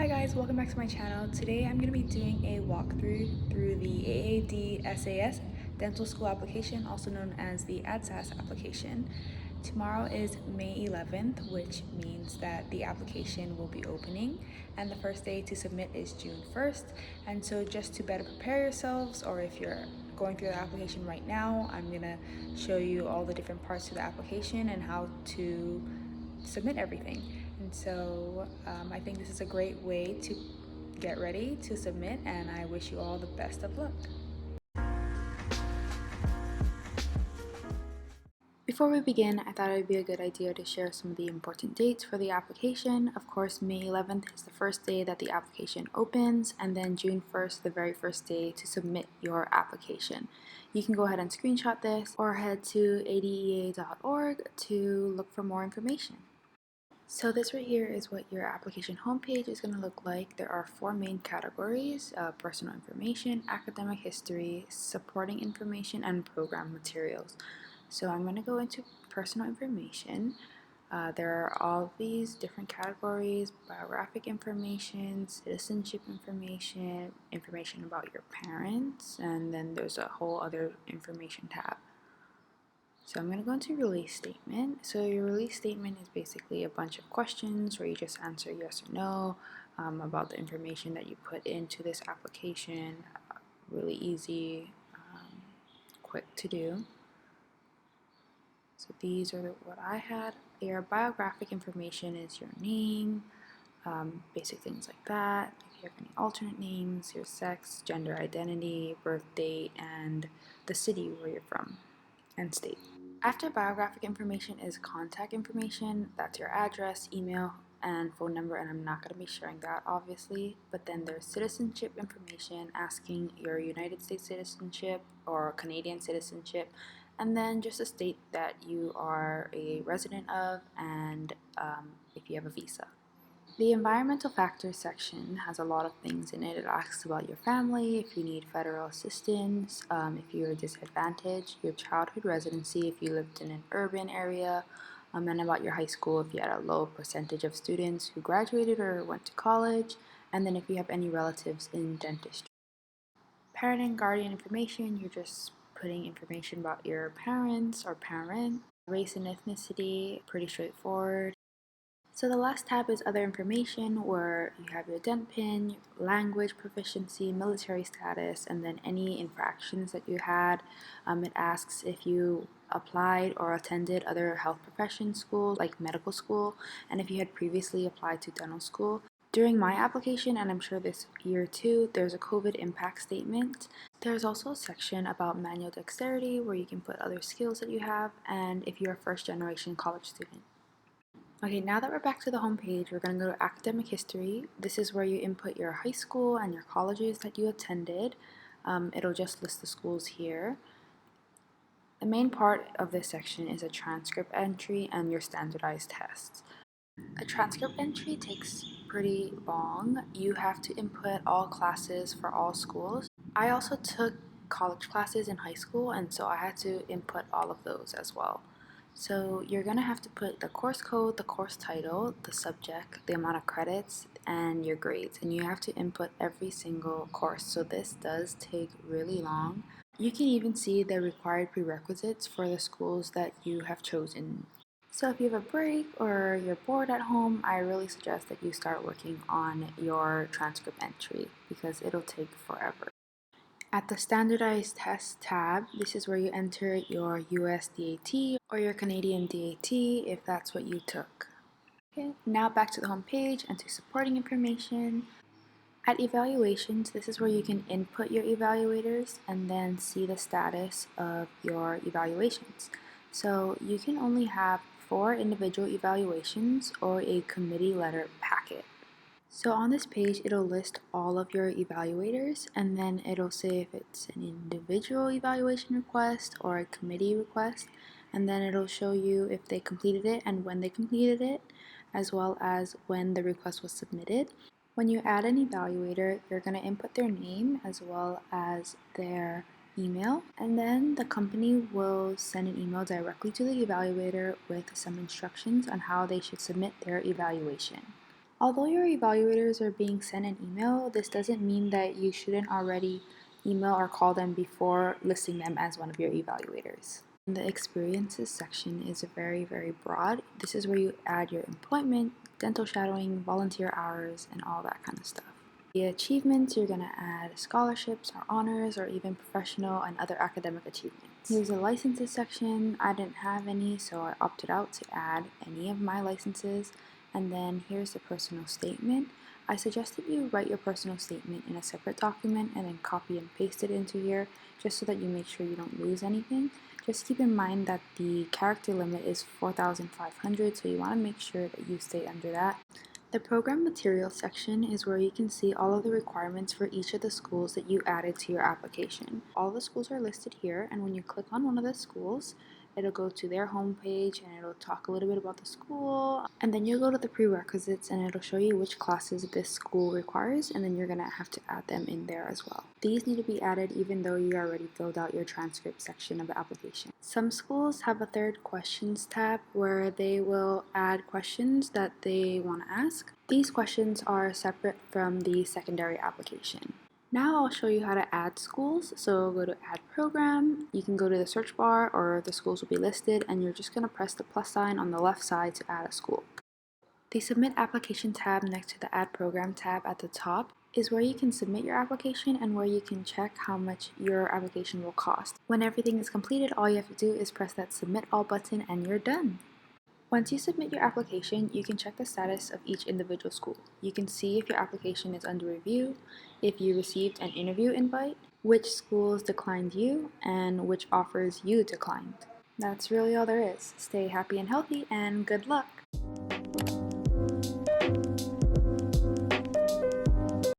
Hi guys, welcome back to my channel. Today I'm going to be doing a walkthrough through the AADSAS dental school application, also known as the AADSAS application. Tomorrow is May 11th, which means that the application will be opening, and the first day to submit is June 1st. And so just to better prepare yourselves, or if you're going through the application right now, I'm going to show you all the different parts to the application and how to submit everything. And so I think this is a great way to get ready to submit, and I wish you all the best of luck. Before we begin, I thought it would be a good idea to share some of the important dates for the application. Of course, May 11th is the first day that the application opens, and then June 1st, the very first day to submit your application. You can go ahead and screenshot this or head to aadea.org to look for more information. So this right here is what your application homepage is going to look like. There are four main categories: personal information, academic history, supporting information, and program materials. So I'm going to go into personal information. There are all of these different categories: biographic information, citizenship information, information about your parents, and then there's a whole other information tab. So I'm going to go into release statement. So your release statement is basically a bunch of questions where you just answer yes or no about the information that you put into this application. Really easy, quick to do. So these are what I had. Your biographic information is your name, basic things like that. If you have any alternate names, your sex, gender identity, birth date, and the city where you're from and state. After biographic information is contact information. That's your address, email, and phone number, and I'm not going to be sharing that obviously. But then there's citizenship information, asking your United States citizenship or Canadian citizenship, and then just a state that you are a resident of, and if you have a visa. The environmental factors section has a lot of things in it. It asks about your family, if you need federal assistance, if you're disadvantaged, your childhood residency, if you lived in an urban area, and about your high school, if you had a low percentage of students who graduated or went to college, and then if you have any relatives in dentistry. Parent and guardian information, you're just putting information about your parents or parent. Race and ethnicity, pretty straightforward. So the last tab is other information, where you have your dent pin, language proficiency, military status, and then any infractions that you had. It asks if you applied or attended other health profession schools like medical school, and if you had previously applied to dental school. During my application, and I'm sure this year too, there's a COVID impact statement. There's also a section about manual dexterity where you can put other skills that you have, and if you're a first generation college student. Okay, now that we're back to the home page, we're going to go to academic history. This is where you input your high school and your colleges that you attended. It'll just list the schools here. The main part of this section is a transcript entry and your standardized tests. A transcript entry takes pretty long. You have to input all classes for all schools. I also took college classes in high school, and so I had to input all of those as well. So you're going to have to put the course code, the course title, the subject, the amount of credits, and your grades. And you have to input every single course. So this does take really long. You can even see the required prerequisites for the schools that you have chosen. So if you have a break or you're bored at home, I really suggest that you start working on your transcript entry because it'll take forever. At the Standardized Tests tab, this is where you enter your US DAT or your Canadian DAT if that's what you took. Okay, now back to the home page and to supporting information. At evaluations, this is where you can input your evaluators and then see the status of your evaluations. So you can only have 4 individual evaluations or a committee letter packet. So on this page, it'll list all of your evaluators, and then it'll say if it's an individual evaluation request or a committee request, and then it'll show you if they completed it and when they completed it, as well as when the request was submitted. When you add an evaluator, you're going to input their name as well as their email, and then the company will send an email directly to the evaluator with some instructions on how they should submit their evaluation. Although your evaluators are being sent an email, this doesn't mean that you shouldn't already email or call them before listing them as one of your evaluators. The experiences section is very broad. This is where you add your employment, dental shadowing, volunteer hours, and all that kind of stuff. The achievements, you're going to add scholarships or honors or even professional and other academic achievements. Here's a licenses section. I didn't have any, so I opted out to add any of my licenses. And then here's the personal statement. I suggest that you write your personal statement in a separate document and then copy and paste it into here just so that you make sure you don't lose anything. Just keep in mind that the character limit is 4,500, so you want to make sure that you stay under that. The program materials section is where you can see all of the requirements for each of the schools that you added to your application. All the schools are listed here, and when you click on one of the schools, it'll go to their homepage and it'll talk a little bit about the school, and then you'll go to the prerequisites and it'll show you which classes this school requires, and then you're going to have to add them in there as well. These need to be added even though you already filled out your transcript section of the application. Some schools have a third questions tab where they will add questions that they want to ask. These questions are separate from the secondary application. Now I'll show you how to add schools. So go to add program, you can go to the search bar or the schools will be listed, and you're just going to press the plus sign on the left side to add a school. The submit application tab next to the add program tab at the top is where you can submit your application and where you can check how much your application will cost. When everything is completed, all you have to do is press that submit all button and you're done. Once you submit your application, you can check the status of each individual school. You can see if your application is under review, if you received an interview invite, which schools declined you, and which offers you declined. That's really all there is. Stay happy and healthy, and good luck!